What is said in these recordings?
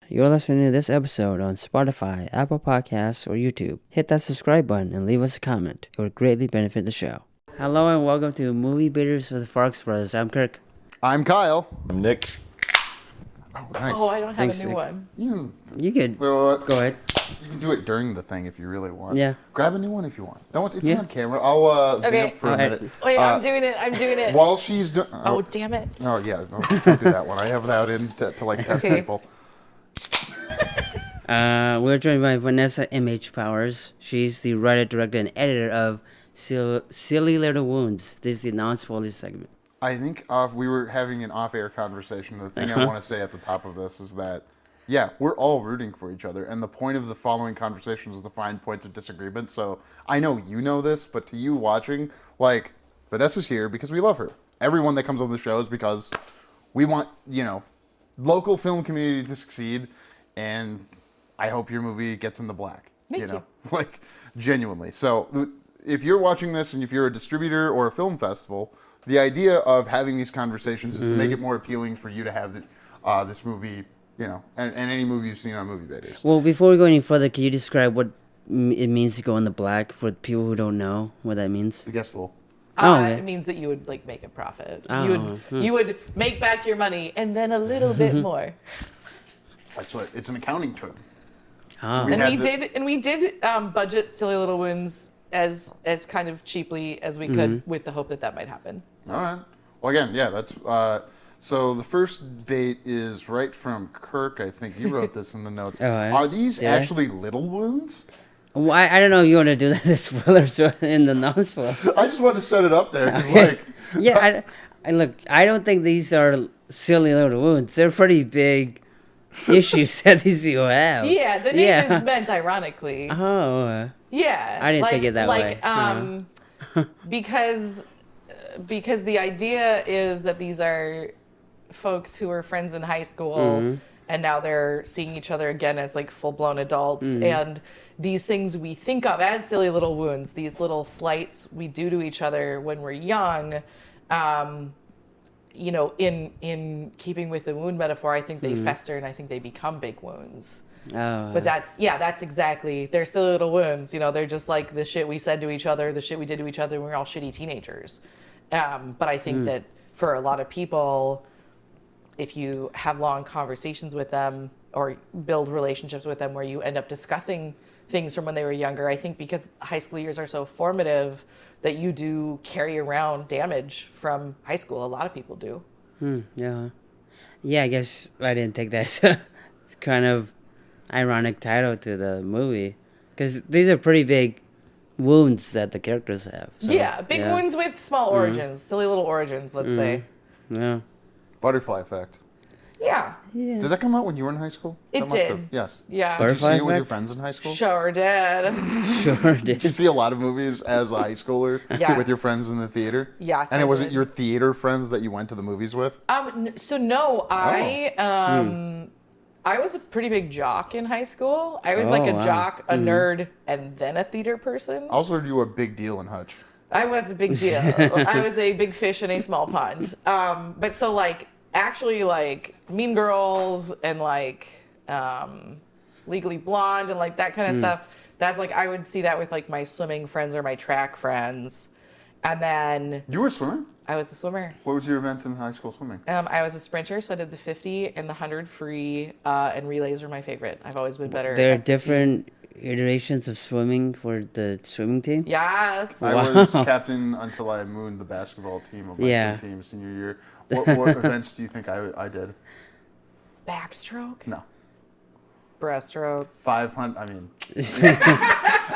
You're listening to this episode on Spotify, Apple Podcasts, or YouTube. Hit that subscribe button and leave us a comment. It would greatly benefit the show. Hello and welcome to Movie Bidders with the Farx Brothers. I'm Kirk. I'm Kyle. I'm Nick. Oh, nice. Oh, I don't have Thanks, a new Nick. one. You could Well, go ahead. You can do it during the thing if you really want. Yeah. Grab a new one if you want. No, it's Yeah. on camera. I'll Okay. vamp for a Alright. minute. Wait, I'm doing it. While she's doing... Oh, damn it. Oh, yeah. Don't do that one. I have that in to like test Okay. people. We're joined by Vanessa M. Powers. She's the writer, director, and editor of Silly Little Wounds. This is the non-spoiler segment. I think we were having an off-air conversation. The thing I want to say at the top of this is that, yeah, we're all rooting for each other. And the point of the following conversations is to find points of disagreement. So I know you know this, but to you watching, like, Vanessa's here because we love her. Everyone that comes on the show is because we want, local film community to succeed. And I hope your movie gets in the black. Thank you. Like, genuinely. So if you're watching this and if you're a distributor or a film festival, the idea of having these conversations is to make it more appealing for you to have this movie, and any movie you've seen on Movie Bidders. Well, before we go any further, can you describe what it means to go in the black for people who don't know what that means? The guest rule. Okay. It means that you would make a profit. Oh, You would make back your money and then a little bit more. That's what it's an accounting term. Oh. And we did budget Silly Little Wounds as kind of cheaply as we could with the hope that might happen. So. All right. Well, again, yeah, that's so the first bait is right from Kirk. I think you wrote this in the notes. Oh, yeah? Are these Yeah. actually little wounds? Well, I don't know if you want to do that in the spoilers or in the non-spoilers. I just wanted to set it up there because, Okay. Yeah, I don't think these are silly little wounds. They're pretty big issues that these people have. Yeah, the name is meant ironically. Oh. Yeah. I didn't think it that way. Because the idea is that these are folks who were friends in high school and now they're seeing each other again as full-blown adults, and these things we think of as silly little wounds, these little slights we do to each other when we're young, in keeping with the wound metaphor, I think they fester and I think they become big wounds. Oh. But that's exactly, they're silly little wounds. They're just like the shit we said to each other, the shit we did to each other when we were all shitty teenagers. But I think that for a lot of people, if you have long conversations with them or build relationships with them where you end up discussing things from when they were younger, I think because high school years are so formative that you do carry around damage from high school. A lot of people do. Yeah. Yeah, I guess I didn't take that as a kind of ironic title to the movie. Because these are pretty big wounds that the characters have. So, yeah, big wounds with small origins, silly little origins, let's say. Yeah. Butterfly Effect. Yeah, Did that come out when you were in high school? It That must did. have. Yes. yeah. Did you Butterfly see it with your Effect? friends in high school? Sure did. Sure Did you did. see a lot of movies as a high schooler Yes. with your friends in the theater? Yes, And I it wasn't did. your theater friends that you went to the movies with? So no, I was a pretty big jock in high school. I was like Oh, a wow. jock, a nerd, and then a theater person. Also, you were a big deal in Hutch. I was a big deal. I was a big fish in a small pond. But so actually Mean Girls and Legally Blonde and that kind of stuff. That's I would see that with my swimming friends or my track friends. And then You were swimming? I was a swimmer. What was your events in high school swimming? I was a sprinter, so I did the 50 and the 100 free, and relays were my favorite. I've always been better. There are at the team. different iterations of swimming for the swimming team? Yes. I was captain until I mooned the basketball team of my Yeah. swim team senior year. What events do you think I did? Backstroke? No. Breaststroke. 500, I mean.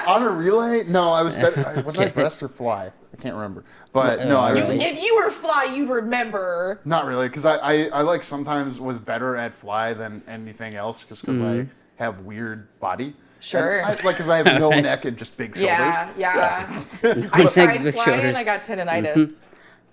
On a relay? No, I was better. Was I breast or fly? I can't remember. But no, I was. If you were fly, you'd remember. Not really, because I sometimes was better at fly than anything else just because I have weird body. Sure. Because I have no neck and just big shoulders. Yeah. I tried Big flying, shoulders. I got tendonitis.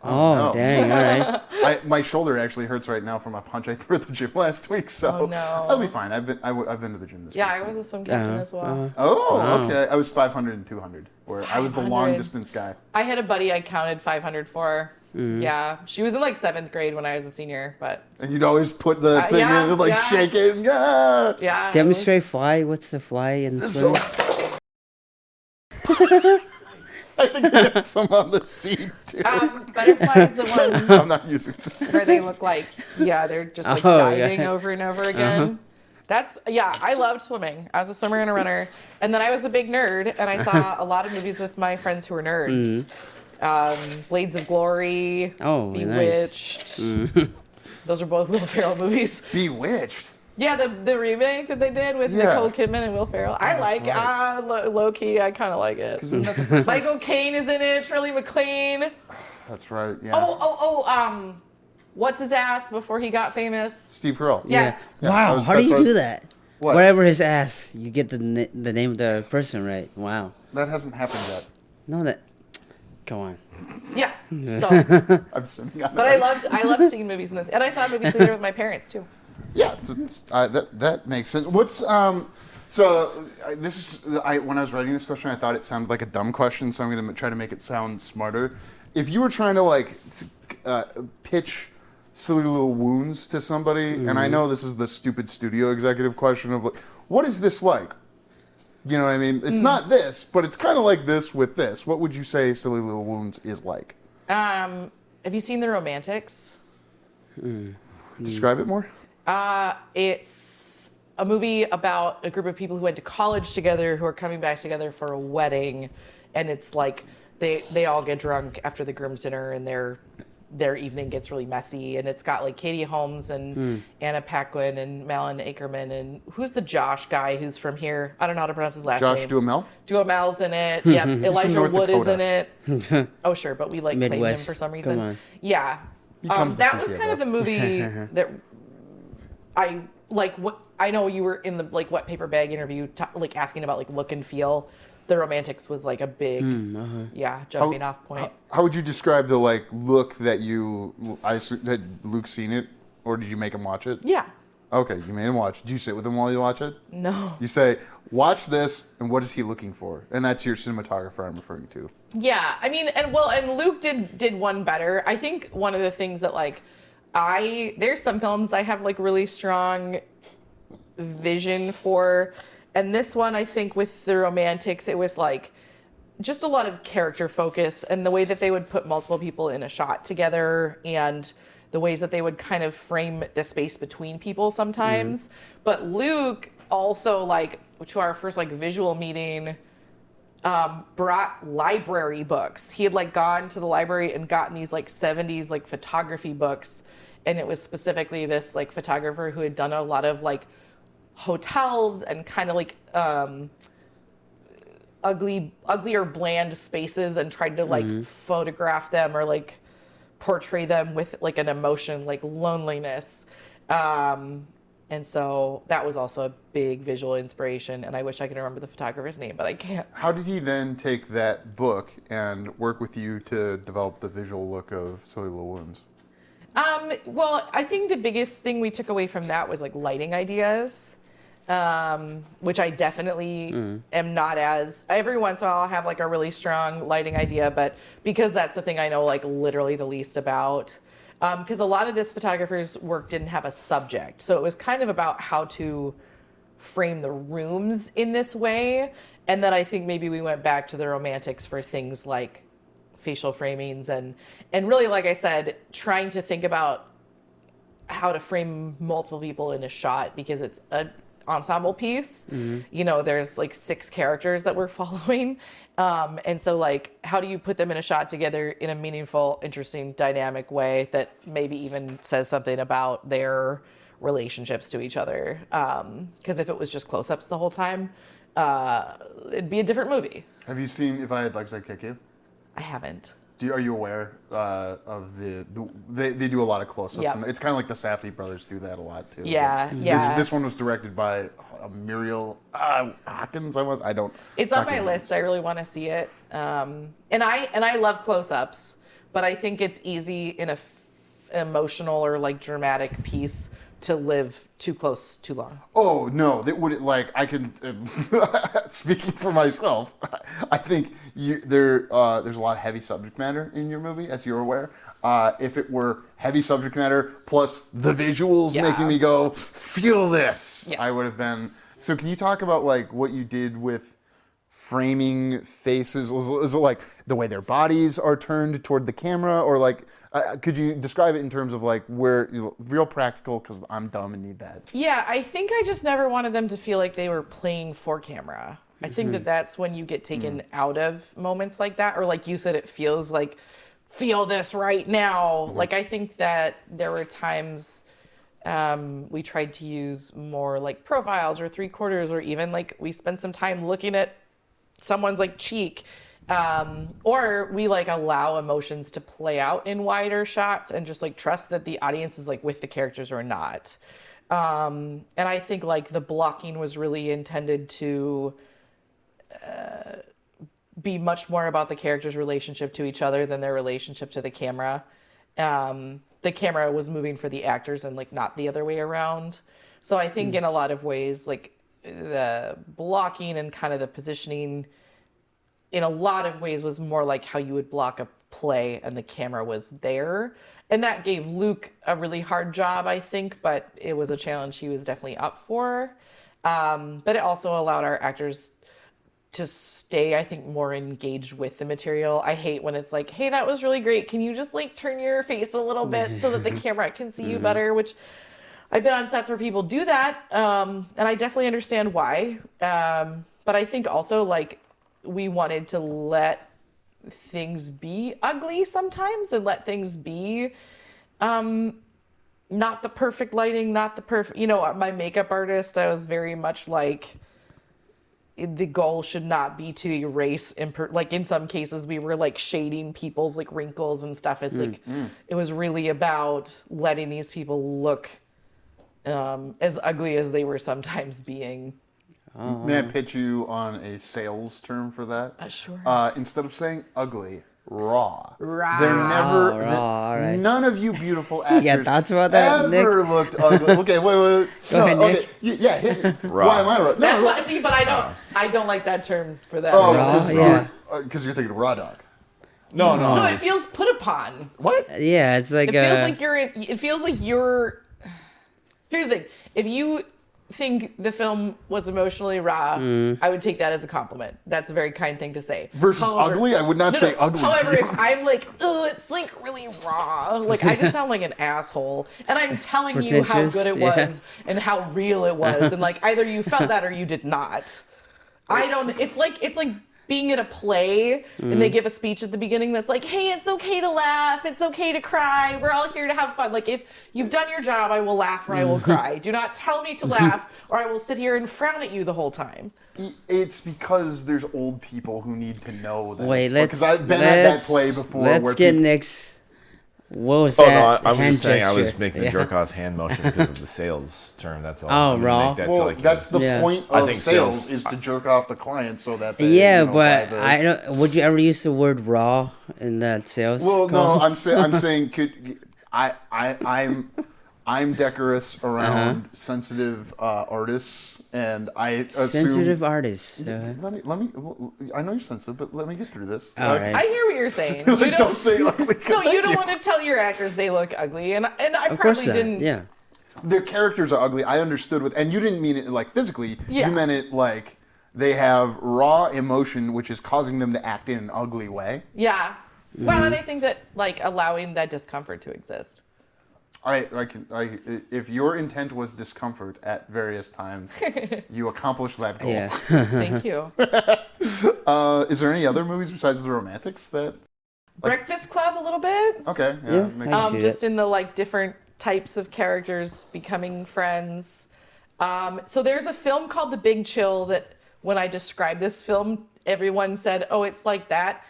Oh, no. dang, all right. My shoulder actually hurts right now from a punch I threw at the gym last week, so Oh, no. I'll be fine. I've been to the gym this week. Yeah, I so- was a swim captain as well. Oh, okay. I was 500 and 200, where I was the long 500. distance guy. I had a buddy I counted 500 for. Yeah, she was in like 7th grade when I was a senior, but And you'd always put the thing yeah, in and like yeah. shake it. Yeah. yeah. Demonstrate fly. What's the fly in So swimming? I think we got some on the seat too. Butterfly is the one I'm not using this. where they look like, they're just like Oh, diving yeah. over and over again. That's, I loved swimming. I was a swimmer and a runner. And then I was a big nerd, and I saw a lot of movies with my friends who were nerds. Blades of Glory, Oh, Bewitched. Those are both Will Ferrell movies. Bewitched. Yeah, the remake that they did with Yeah. Nicole Kidman and Will Ferrell. I like it. right. Low key, I kind of like it. Isn't that the first one? Michael Caine is in it. Shirley MacLaine. That's right. Yeah. What's his ass before he got famous? Steve Carell. Yes. Yeah, Wow, how do you do that? What? Whatever his ass, you get the name of the person right. Wow. That hasn't happened yet. No, that. Come on. Yeah. So, I'm sitting on but I loved seeing movies and I saw movies theater with my parents too. Yeah, that makes sense. What's this is when I was writing this question, I thought it sounded like a dumb question, so I'm going to try to make it sound smarter. If you were trying to like pitch silly little wounds to somebody, and I know this is the stupid studio executive question of like, what is this like? You know what I mean? It's not this, but it's kind of like this with this. What would you say Silly Little Wounds is like? Have you seen The Romantics? Describe it more. It's a movie about a group of people who went to college together who are coming back together for a wedding, and it's like they all get drunk after the groom's dinner and their evening gets really messy, and it's got like Katie Holmes and Anna Paquin and Malin Akerman and who's the Josh guy who's from here? I don't know how to pronounce his last Josh name. Duhamel? Duhamel's in it. Yeah, Elijah North Wood is Dakota. in it. Oh sure, but we like claim him Midwest. for some Come reason. on. Yeah, comes to that was TCFF. kind of the movie that I like. What I know you were in the like Wet Paper Bag interview, like asking about like look and feel. The Romantics was like a big, jumping off point. How would you describe the like look that I assume that Luke's seen it, or did you make him watch it? Yeah. Okay, you made him watch. Do you sit with him while you watch it? No. You say, watch this, and what is he looking for? And that's your cinematographer I'm referring to. Yeah, I mean, and Luke did one better. I think one of the things that like there's some films I have like really strong vision for. And this one, I think with The Romantics, it was like just a lot of character focus and the way that they would put multiple people in a shot together and the ways that they would kind of frame the space between people sometimes. But Luke also, like, to our first like visual meeting, brought library books. He had like gone to the library and gotten these like 70s like photography books. And it was specifically this like photographer who had done a lot of like hotels and kind of like ugly or bland spaces and tried to like photograph them or like portray them with like an emotion like loneliness. And so that was also a big visual inspiration, and I wish I could remember the photographer's name, but I can't. How did he then take that book and work with you to develop the visual look of Silly Little Wounds? Well, I think the biggest thing we took away from that was like lighting ideas. Which I definitely am not as, every once in a while I'll have like a really strong lighting idea, but because that's the thing I know like literally the least about, because a lot of this photographer's work didn't have a subject. So it was kind of about how to frame the rooms in this way. And then I think maybe we went back to The Romantics for things like facial framings and really, like I said, trying to think about how to frame multiple people in a shot because it's a ensemble piece. You know, there's like 6 characters that we're following. And so like, how do you put them in a shot together in a meaningful, interesting, dynamic way that maybe even says something about their relationships to each other? Because if it was just close-ups the whole time, it'd be a different movie. Have you seen If I Had Legs, I'd Kick You? I haven't. Are you aware of they do a lot of close-ups? Yep. And it's kind of like the Safdie brothers do that a lot too. Yeah, But yeah. This one was directed by Muriel Hawkins. I don't. It's on my Hawkins. list. I really want to see it. And I love close-ups, but I think it's easy in a emotional or like dramatic piece to live too close too long. Oh no, that would like I can. Speaking for myself, I think there's a lot of heavy subject matter in your movie, as you're aware. if it were heavy subject matter plus the visuals Yeah. making me go, feel this, Yeah. I would have been. So can you talk about like what you did with framing faces? Is it like the way their bodies are turned toward the camera, or like could you describe it in terms of like where real practical, because I'm dumb and need that. Yeah, I think I just never wanted them to feel like they were playing for camera. I think that that's when you get taken out of moments like that, or like you said, it feels like, feel this right now. Like, I think that there were times we tried to use more like profiles or 3/4, or even like we spent some time looking at someone's like cheek, or we like allow emotions to play out in wider shots and just like trust that the audience is like with the characters or not. And I think like the blocking was really intended to be much more about the characters' relationship to each other than their relationship to the camera. The camera was moving for the actors and like not the other way around. So I think in a lot of ways, like the blocking and kind of the positioning in a lot of ways was more like how you would block a play and the camera was there. And that gave Luke a really hard job, I think, but it was a challenge he was definitely up for. But it also allowed our actors to stay, I think, more engaged with the material. I hate when it's like, hey, that was really great. Can you just like turn your face a little bit so that the camera can see you better? Which I've been on sets where people do that. And I definitely understand why. But I think also like we wanted to let things be ugly sometimes and let things be not the perfect lighting, not the perfect, my makeup artist, I was very much like, the goal should not be to erase like in some cases we were like shading people's like wrinkles and stuff. It's like it was really about letting these people look as ugly as they were sometimes being. May I pitch you on a sales term for that? Sure. Instead of saying ugly, raw. Raw. They're never. Raw, all right. None of you beautiful actors Yeah, thoughts about that, ever looked ugly. Okay, wait. Go ahead, okay. Nick. Yeah, hit me. Raw. Why am I raw? That's No, why, see, but I don't like that term for that. Oh, Raw, because you're thinking raw dog. No. No, it feels put upon. What? Yeah, it's like It feels like you're. Here's the thing: if you think the film was emotionally raw, I would take that as a compliment. That's a very kind thing to say. Versus ugly? I would not say ugly. However, to you. if I'm like, oh, it's like really raw, like I just sound like an asshole. And I'm telling you how Pretentious, good it was and how real it was, and like either you felt that or you did not. I don't. It's like being at a play and they give a speech at the beginning that's like, hey, it's okay to laugh, it's okay to cry, we're all here to have fun. Like, if you've done your job, I will laugh or I will cry. Do not tell me to laugh or I will sit here and frown at you the whole time. It's because there's old people who need to know that. Wait, because I've been at that play before. Let's where get people, Nick's. What was Oh that? no, I was hand just saying I was gesture? making the jerk off hand motion because of the sales term. That's all. Oh, I'm gonna raw? make that to, well, like, that's the Yeah. point I of think sales sales- is to jerk off the client so that they, Yeah, buy but the- I don't. Would you ever use the word raw in that sales? Well, no, call? I'm saying I'm decorous around sensitive artists, and I assume sensitive artists. Let me. I know you're sensitive, but let me get through this. All right. I hear what you're saying. Like, don't say ugly. No, you Thank don't want to tell your actors they look ugly, and I Of course probably not. didn't. Yeah. Their characters are ugly. I understood and you didn't mean it like physically. Yeah. You meant it like they have raw emotion, which is causing them to act in an ugly way. Yeah. Well, and I think that like allowing that discomfort to exist. If your intent was discomfort at various times, you accomplished that goal. Yeah. Thank you. Is there any other movies besides The Romantics that? Breakfast Club a little bit. Okay, Yeah, makes I sense. see Just that. in the like different types of characters becoming friends. So there's a film called The Big Chill that when I described this film, everyone said, "Oh, it's like that,"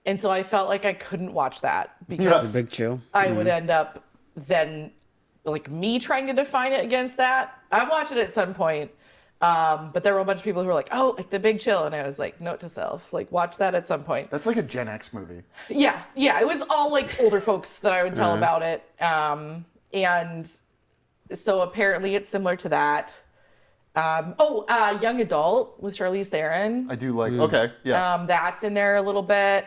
and so I felt like I couldn't watch that because The Big Chill. I would end up then like me trying to define it against that. I watched it at some point, but there were a bunch of people who were like, "Oh, like The Big Chill," and I was like, note to self, like watch that at some point. That's like a Gen X movie. Yeah, it was all like older folks that I would tell about it, and so apparently it's similar to that. Young Adult with Charlize Theron. I do like. Okay, yeah. That's in there a little bit.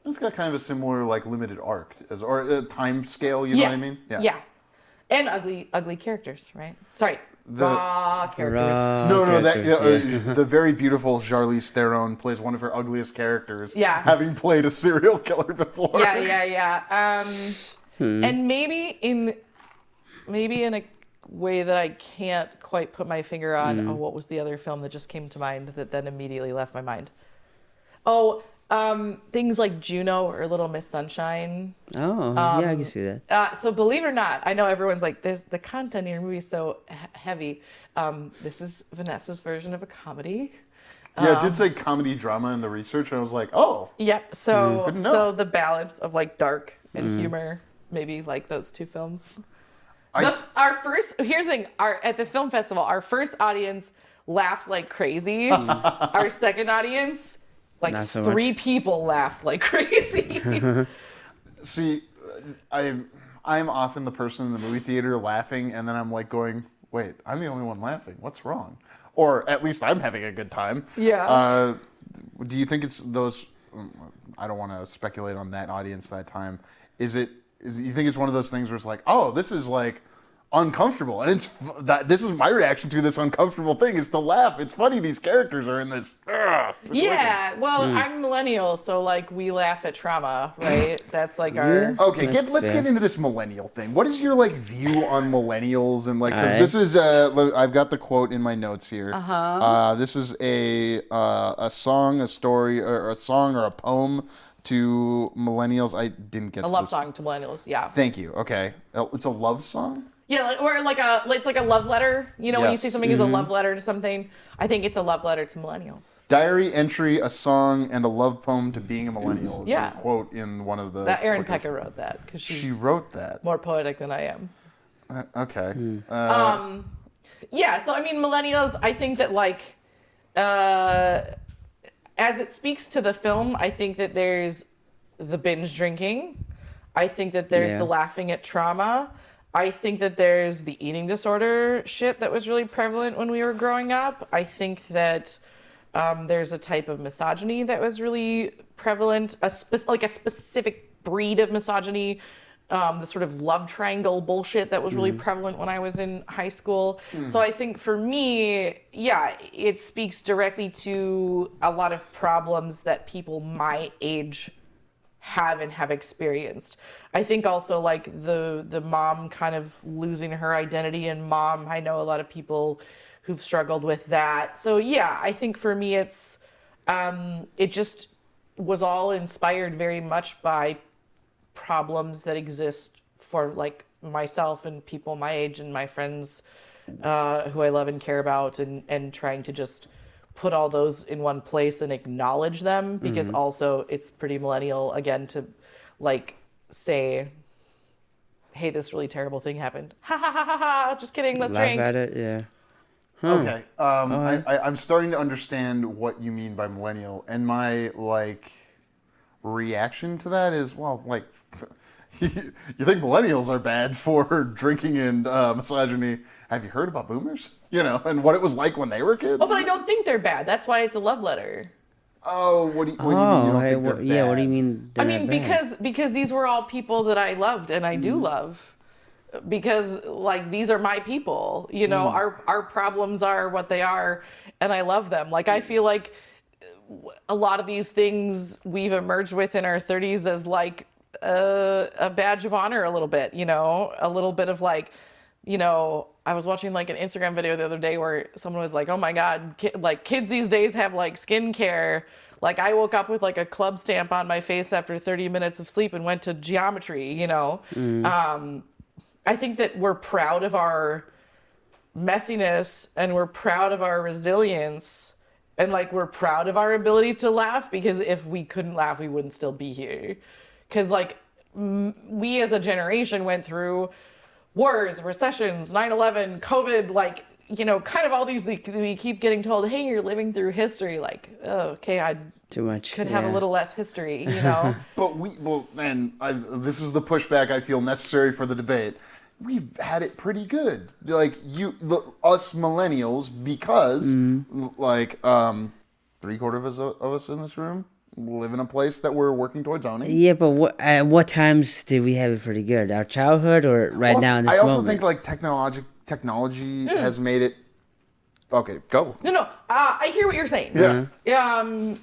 It's got kind of a similar like limited arc or a time scale. You know what I mean? Yeah. And ugly characters, right? Sorry, raw characters. The very beautiful Charlize Theron plays one of her ugliest characters. Yeah. Having played a serial killer before. Yeah. And maybe in a way that I can't quite put my finger on. Oh, what was the other film that just came to mind that then immediately left my mind? Oh, things like Juno or Little Miss Sunshine. Oh, yeah, I can see that. So believe it or not, I know everyone's like, the content in your movie is so heavy. This is Vanessa's version of a comedy. Yeah, it did say comedy drama in the research, and I was like, oh. Yep. So the balance of like dark and humor, maybe like those two films. Here's the thing, at the film festival, our first audience laughed like crazy. Our second audience, like Not so 3 much. people laughed like crazy. See, I'm often the person in the movie theater laughing, and then I'm like going, wait, I'm the only one laughing. What's wrong? Or at least I'm having a good time. Yeah. Do you think it's those? I don't want to speculate on that audience that time. Is you think it's one of those things where it's like, oh, this is like uncomfortable, and this is my reaction to this uncomfortable thing is to laugh. It's funny these characters are in this situation. Yeah, well, I'm millennial, so like we laugh at trauma, right? That's like our. Okay, let's get into this millennial thing. What is your like view on millennials and like because this is I've got the quote in my notes here. This is a song, a story, or a song or a poem to millennials. I didn't get A love song to millennials, yeah. Thank you. Okay, it's a love song. Yeah, or it's like a love letter. You know, when you say something is a love letter to something, I think it's a love letter to millennials. Diary entry, a song, and a love poem to being a millennial. Is a quote in one of the. That Erin Pecker wrote that because she wrote that. More poetic than I am. Okay. Yeah, so I mean, millennials. I think that like, as it speaks to the film, I think that there's the binge drinking. I think that there's the laughing at trauma. I think that there's the eating disorder shit that was really prevalent when we were growing up. I think that there's a type of misogyny that was really prevalent, a specific breed of misogyny, the sort of love triangle bullshit that was really prevalent when I was in high school. So I think for me, it speaks directly to a lot of problems that people my age have experienced. I think also like the mom kind of losing her identity and mom. I know a lot of people who've struggled with that. So yeah, I think for me it's it just was all inspired very much by problems that exist for like myself and people my age and my friends who I love and care about and trying to just put all those in one place and acknowledge them because also it's pretty millennial again to like say, hey, this really terrible thing happened. Ha ha ha ha ha. Just kidding. Let's drink. Laugh at it, yeah. Okay. I'm starting to understand what you mean by millennial, and my like reaction to that is, well, like you think millennials are bad for drinking and misogyny? Have you heard about boomers? You know, and what it was like when they were kids? Oh, but I don't think they're bad. That's why it's a love letter. Oh, what do you mean you don't think they're bad? Yeah, what do you mean they're I mean, not bad? because these were all people that I loved and I do love. Because like these are my people, you know, our problems are what they are and I love them. Like I feel like a lot of these things we've emerged with in our 30s as like a badge of honor a little bit, you know, a little bit of like, you know, I was watching like an Instagram video the other day where someone was like, oh my God, like kids these days have like skincare. Like I woke up with like a club stamp on my face after 30 minutes of sleep and went to geometry, you know. I think that we're proud of our messiness and we're proud of our resilience and like we're proud of our ability to laugh because if we couldn't laugh, we wouldn't still be here. Because like we as a generation went through wars, recessions, 9/11, COVID, like, you know, kind of all these, we keep getting told, hey, you're living through history. Like, oh, okay, I Too much. could have a little less history, you know? But this is the pushback I feel necessary for the debate. We've had it pretty good. Like us millennials, because like 3/4 of us in this room, live in a place that we're working towards owning. Yeah, but at what times did we have it pretty good? Our childhood or right Also, now in this I also moment? think like technology has made it. Okay, go. No, I hear what you're saying. Yeah.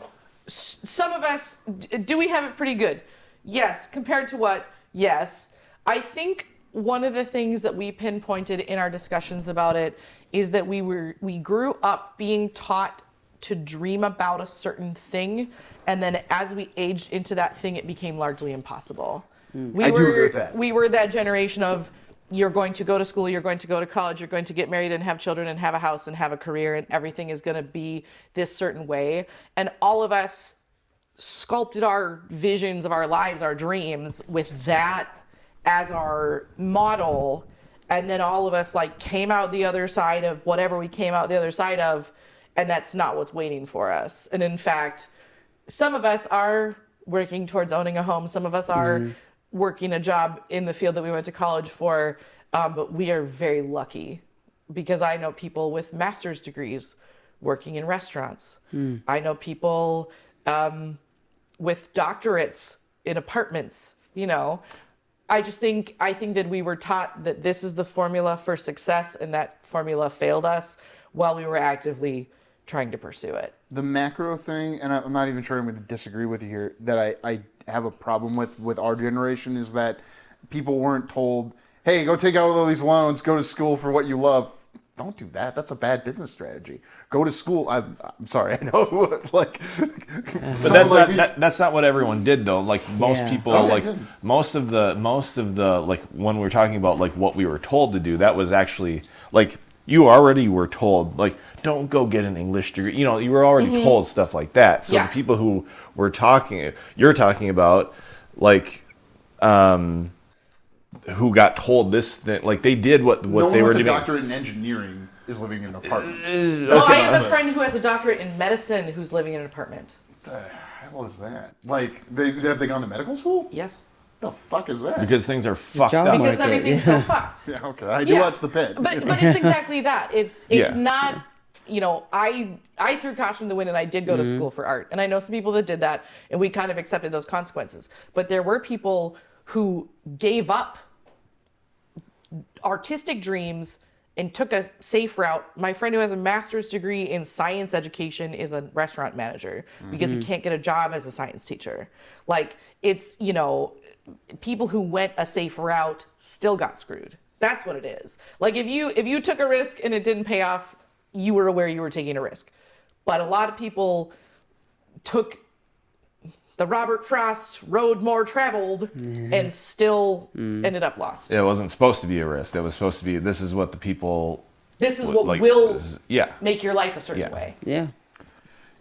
Some of us, do we have it pretty good? Yes. Compared to what? Yes. I think one of the things that we pinpointed in our discussions about it is that we grew up being taught to dream about a certain thing, and then as we aged into that thing, it became largely impossible. I do agree with that. We were that generation of, you're going to go to school, you're going to go to college, you're going to get married and have children and have a house and have a career, and everything is going to be this certain way. And all of us sculpted our visions of our lives, our dreams, with that as our model. And then all of us like came out the other side of whatever we came out the other side of, and that's not what's waiting for us. And in fact, some of us are working towards owning a home. Some of us are working a job in the field that we went to college for, but we are very lucky because I know people with master's degrees working in restaurants. I know people with doctorates in apartments, you know. I think that we were taught that this is the formula for success, and that formula failed us while we were actively trying to pursue it. The macro thing, and I'm not even sure I'm going to disagree with you here, that I have a problem with our generation is that people weren't told, hey, go take out all these loans, go to school for what you love. Don't do that. That's a bad business strategy. Go to school. I'm sorry. I know. Like, but that's not what everyone did though. Like most people, Okay, like good. most of the like when we're talking about like what we were told to do, that was actually like you already were told like don't go get an English degree. You know, you were already told stuff like that. So Yeah. the people who were you're talking about like. Who got told this thing, like they did what no they one were with a doing. doctorate in engineering is living in an apartment. Well, I have a friend who has a doctorate in medicine who's living in an apartment. What the hell is that? Like, have they gone to medical school? Yes. The fuck is that? Because things are fucked job up. Because market, everything's so fucked. Yeah, okay. I do Yeah. watch the pit. But it's exactly that. It's Yeah. not, you know, I threw caution to the wind and I did go to school for art. And I know some people that did that and we kind of accepted those consequences. But there were people who gave up artistic dreams and took a safe route. My friend who has a master's degree in science education is a restaurant manager because he can't get a job as a science teacher. Like, it's, you know, people who went a safe route still got screwed. That's what it is. Like, if you took a risk and it didn't pay off, you were aware you were taking a risk. But a lot of people took the Robert Frost road more traveled and still ended up lost. It wasn't supposed to be a risk. It was supposed to be, this is what the people... This is what like, will yeah. make your life a certain Yeah. way. Yeah.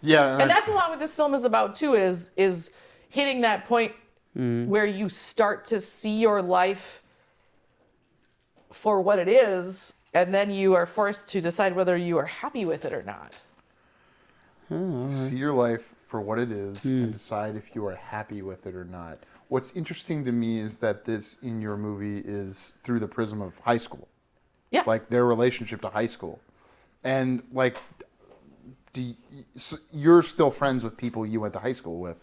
Yeah. And that's a lot what this film is about too, is hitting that point where you start to see your life for what it is, and then you are forced to decide whether you are happy with it or not. See your life for what it is and decide if you are happy with it or not. What's interesting to me is that this in your movie is through the prism of high school. Yeah. Like their relationship to high school. And like, so you're still friends with people you went to high school with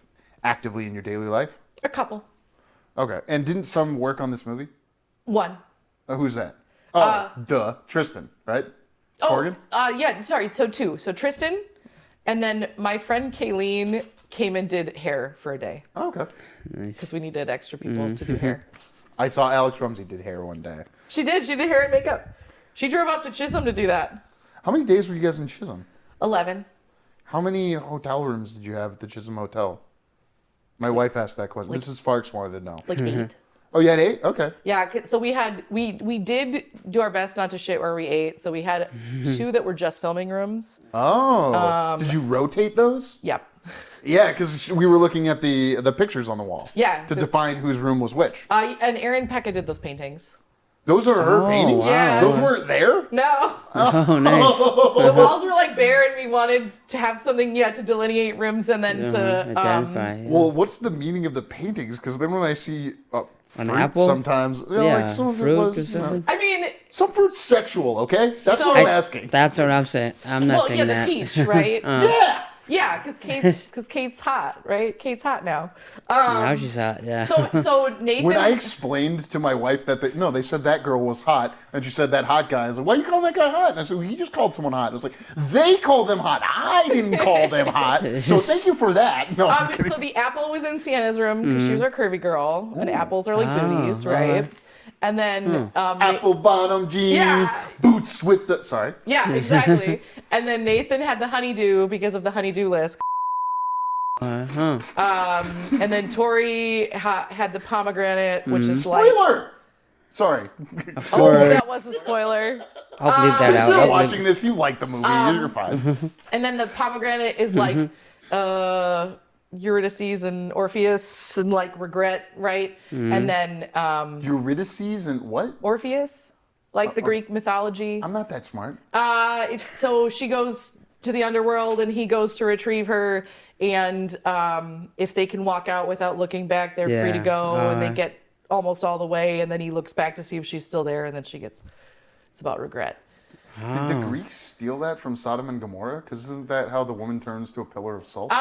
actively in your daily life? A couple. Okay. And didn't some work on this movie? One. Who's that? Oh, Tristan, right? Corrigan? Yeah, sorry. So two. So Tristan, and then my friend Kayleen came and did hair for a day Oh, okay. because we needed extra people to do hair. I saw Alex Rumsey did hair one day. She did. She did hair and makeup. She drove up to Chisholm to do that. How many days were you guys in Chisholm? 11. How many hotel rooms did you have at the Chisholm Hotel? My wife asked that question. Mrs. Farx wanted to know. Like 8. Oh, you had 8? Okay. Yeah, so we did do our best not to shit where we ate. So we had 2 that were just filming rooms. Oh. Did you rotate those? Yep. Yeah, because we were looking at the pictures on the wall. Yeah, To so- define whose room was which. And Erin Pekka did those paintings. Those are her Oh, paintings? wow. Those weren't there? No, Oh, nice. the walls were like bare, and we wanted to have something to delineate rooms and then to Identify. Yeah. Well, what's the meaning of the paintings? Because then when I see An fruit apple? sometimes, like some of fruit it or was, something. I mean, some fruit's sexual, okay? That's So- what I'm asking. That's what I'm saying. I'm not well, saying yeah, the that. peach, right? Yeah. Yeah, because Kate's hot, right? Kate's hot now. Now she's hot. Yeah. So Nathan. When I explained to my wife that they said that girl was hot, and she said that hot guy, I was like, why are you calling that guy hot? And I said, well, you just called someone hot. I was like, they called them hot. I didn't call them hot. So thank you for that. No, I'm just kidding. So the apple was in Sienna's room because she was our curvy girl, and apples are like booties, right? And then apple bottom jeans, boots with the sorry. Yeah, exactly. And then Nathan had the honeydew because of the honeydew list. And then Tori had the pomegranate, which is like. Spoiler! Sorry. Oh, that was a spoiler. I'll leave that If out. you're watching this, you like the movie. You're fine. And then the pomegranate is like Eurydice and Orpheus and like regret, right? And then Eurydice and what? Orpheus, like the Greek mythology. I'm not that smart. It's so she goes to the underworld and he goes to retrieve her, and if they can walk out without looking back, they're free to go, and they get almost all the way, and then he looks back to see if she's still there, and then it's about regret. Did the Greeks steal that from Sodom and Gomorrah? Because isn't that how the woman turns to a pillar of salt?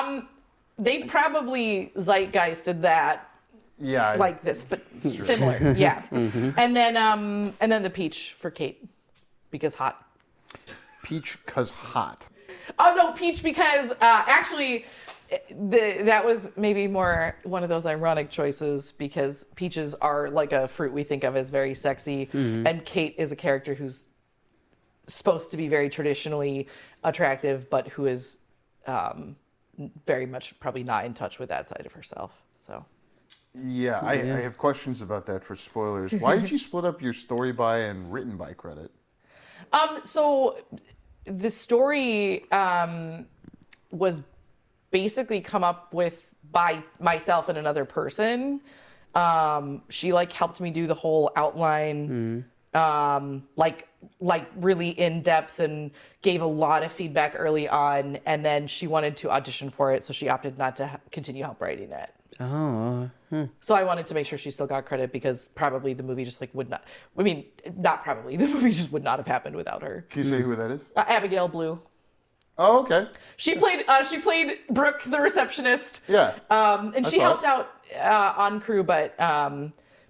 They probably zeitgeisted that yeah, like this, but similar. Yeah. And then the peach for Kate because hot. Peach cause hot. Oh no, peach because actually that was maybe more one of those ironic choices because peaches are like a fruit we think of as very sexy, and Kate is a character who's supposed to be very traditionally attractive, but who is very much probably not in touch with that side of herself. So Yeah, I have questions about that for spoilers. Why did you split up your story by and written by credit? So the story was basically come up with by myself and another person. She like helped me do the whole outline, like really in depth, and gave a lot of feedback early on. And then she wanted to audition for it, so she opted not to continue help writing it. So I wanted to make sure she still got credit because probably the movie just like would not. I mean, not probably. The movie just would not have happened without her. Can you say who that is? Abigail Blue. Oh, okay. She played Brooke, the receptionist. Yeah. And she helped out on crew, but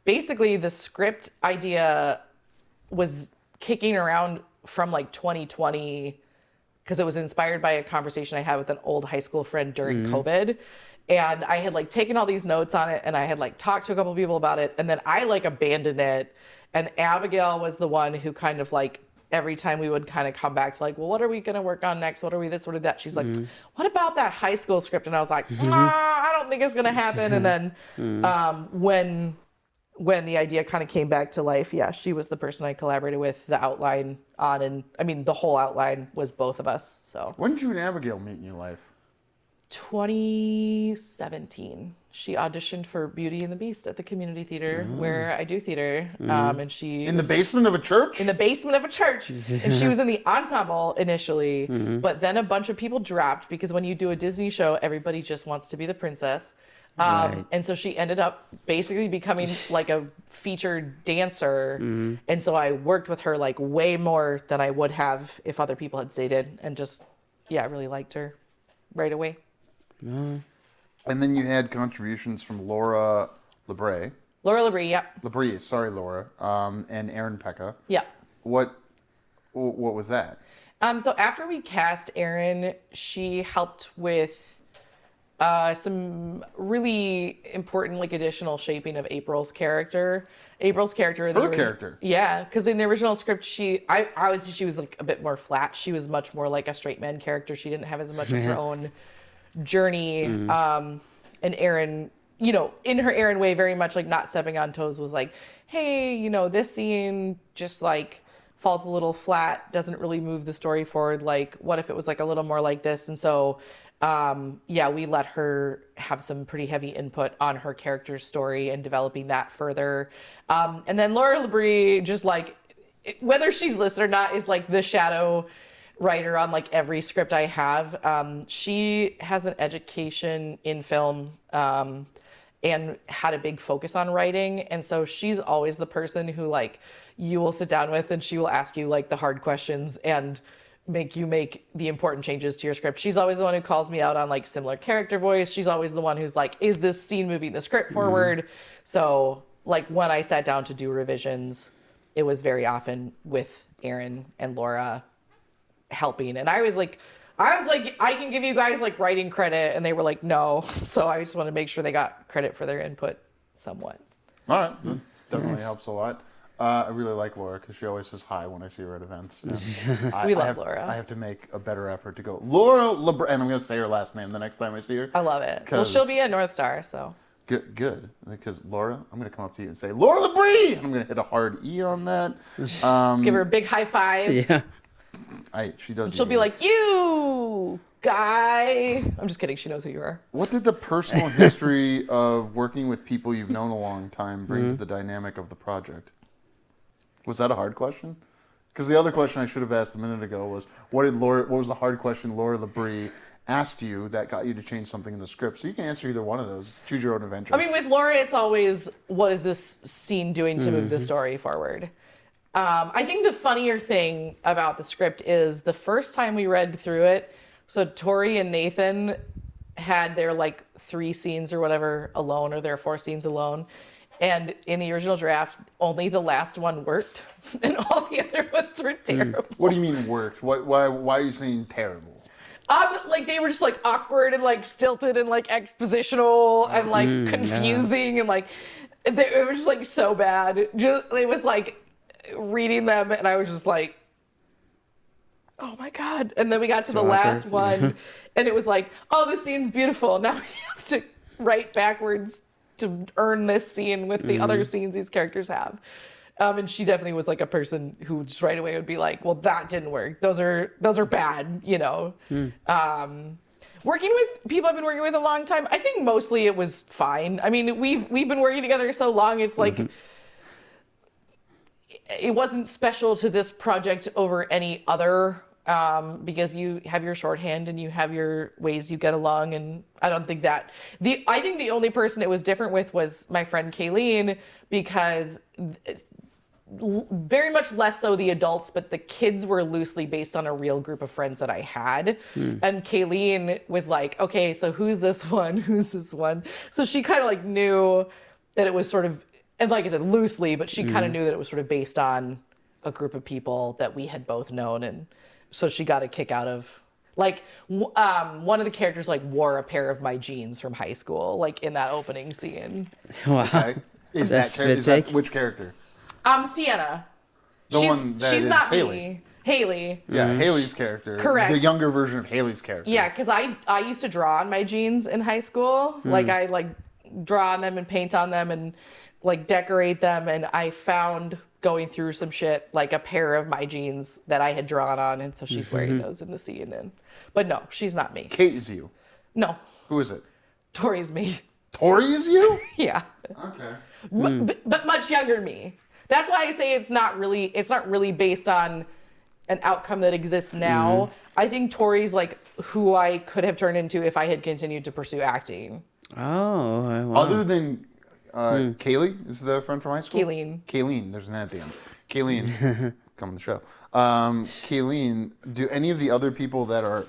basically the script idea was kicking around from like 2020 because it was inspired by a conversation I had with an old high school friend during COVID. And I had like taken all these notes on it, and I had like talked to a couple people about it, and then I like abandoned it. And Abigail was the one who kind of like every time we would kind of come back to like, well, what are we going to work on next? What are we this? What are that? She's like, what about that high school script? And I was like, I don't think it's going to happen. And then when the idea kind of came back to life, yeah, she was the person I collaborated with the outline on. And I mean, the whole outline was both of us. So When did you and Abigail meet in your life? 2017. She auditioned for Beauty and the Beast at the community theater where I do theater. And she In the basement of a church? in the basement of a church. And she was in the ensemble initially, but then a bunch of people dropped because when you do a Disney show, everybody just wants to be the princess. Right. And so she ended up basically becoming like a featured dancer. And so I worked with her like way more than I would have if other people had stayed in, and just, yeah, I really liked her right away. And then you had contributions from Laura LeBray. Laura Labrie, yep. LeBrie, sorry, Laura. And Aaron Pekka. Yeah. What was that? So after we cast Erin, she helped with some really important like additional shaping of April's character. April's character. Character. Yeah, because in the original script, she was like a bit more flat. She was much more like a straight man character. She didn't have as much of her own journey. And Erin, you know, in her Erin way, very much like not stepping on toes, was like, hey, you know, this scene just like falls a little flat, doesn't really move the story forward. Like, what if it was like a little more like this? And so, yeah, we let her have some pretty heavy input on her character's story and developing that further. And then Laura Labrie, just like, whether she's listed or not, is like the shadow writer on like every script I have. She has an education in film and had a big focus on writing. And so she's always the person who like you will sit down with and she will ask you like the hard questions and make you make the important changes to your script. She's always the one who calls me out on like similar character voice. She's always the one who's like, is this scene moving the script forward? So like when I sat down to do revisions, it was very often with Aaron and Laura helping. And I was like, I can give you guys like writing credit. And they were like, no. So I just want to make sure they got credit for their input somewhat. All right. That definitely helps a lot. I really like Laura because she always says hi when I see her at events. We love Laura. I have to make a better effort to go, Laura Lebr, and I'm going to say her last name the next time I see her. I love it. Well, she'll be at North Star, so. Good. Because Laura, I'm going to come up to you and say, Laura Lebrie! And I'm going to hit a hard E on that. Give her a big high five. Yeah. She does. She'll be like, you guy. I'm just kidding. She knows who you are. What did the personal history of working with people you've known a long time bring to the dynamic of the project? Was that a hard question? Because the other question I should have asked a minute ago was, what was the hard question Laura Lebrie asked you that got you to change something in the script? So you can answer either one of those. Choose your own adventure. I mean, with Laura, it's always, what is this scene doing to move the story forward? I think the funnier thing about the script is the first time we read through it, so Tori and Nathan had their like 3 scenes or whatever alone, or their 4 scenes alone. And in the original draft, only the last one worked, and all the other ones were terrible. What do you mean worked? Why are you saying terrible? Like they were just like awkward and like stilted and like expositional and like confusing and like it was just like so bad. It was like reading them, and I was just like, oh my God. And then we got to the last one, and it was like, oh, this scene's beautiful. Now we have to write backwards to earn this scene with the other scenes these characters have. And she definitely was like a person who just right away would be like, well, that didn't work. Those are bad, you know. Working with people I've been working with a long time, I think mostly it was fine. I mean, we've been working together so long, it's like it wasn't special to this project over any other, because you have your shorthand and you have your ways you get along, and I don't think that I think the only person it was different with was my friend Kayleen, because very much less so the adults, but the kids were loosely based on a real group of friends that I had. And Kayleen was like, okay, so who's this one? Who's this one? So she kind of like knew that it was sort of, and like I said, loosely, but she kind of knew that it was sort of based on a group of people that we had both known. And so she got a kick out of, like, one of the characters like wore a pair of my jeans from high school, like in that opening scene. Wow. Okay. Is that which character? Sienna. She's not Haley. me. Haley. Yeah, Haley's character. Correct. The younger version of Haley's character. Yeah, because I used to draw on my jeans in high school. Like I like draw on them and paint on them and like decorate them. And I found going through some shit like a pair of my jeans that I had drawn on, and so she's wearing those in the scene. But no, she's not me. Kate is you. No. Who is it? Tori's me. Tori is you? Yeah. Okay. But much younger than me. That's why I say it's not really based on an outcome that exists now. I think Tori's like who I could have turned into if I had continued to pursue acting. Oh, wow. Other than Kaylee is the friend from high school? Kayleen. There's an at the end. Kayleen, come on the show. Kayleen, do any of the other people that are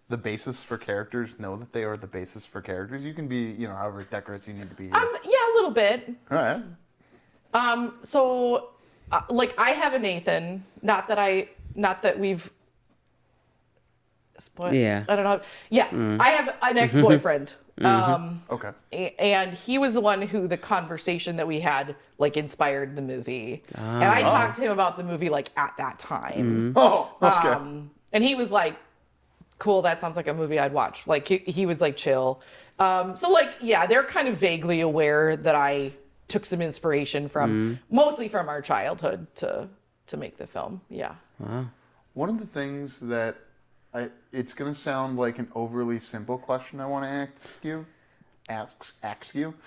the basis for characters know that they are the basis for characters? You can be, however decorous you need to be here. Yeah, a little bit. All right. So, like, I have a Nathan. Not that we've. Yeah. I don't know. Yeah, I have an ex-boyfriend. Okay. And he was the one who the conversation that we had like inspired the movie, and I talked to him about the movie like at that time. Oh, okay. And he was like, "Cool, that sounds like a movie I'd watch." Like he was like chill. So like yeah, they're kind of vaguely aware that I took some inspiration from mostly from our childhood to make the film. Yeah. Wow. One of the things that it's going to sound like an overly simple question I want to ask you.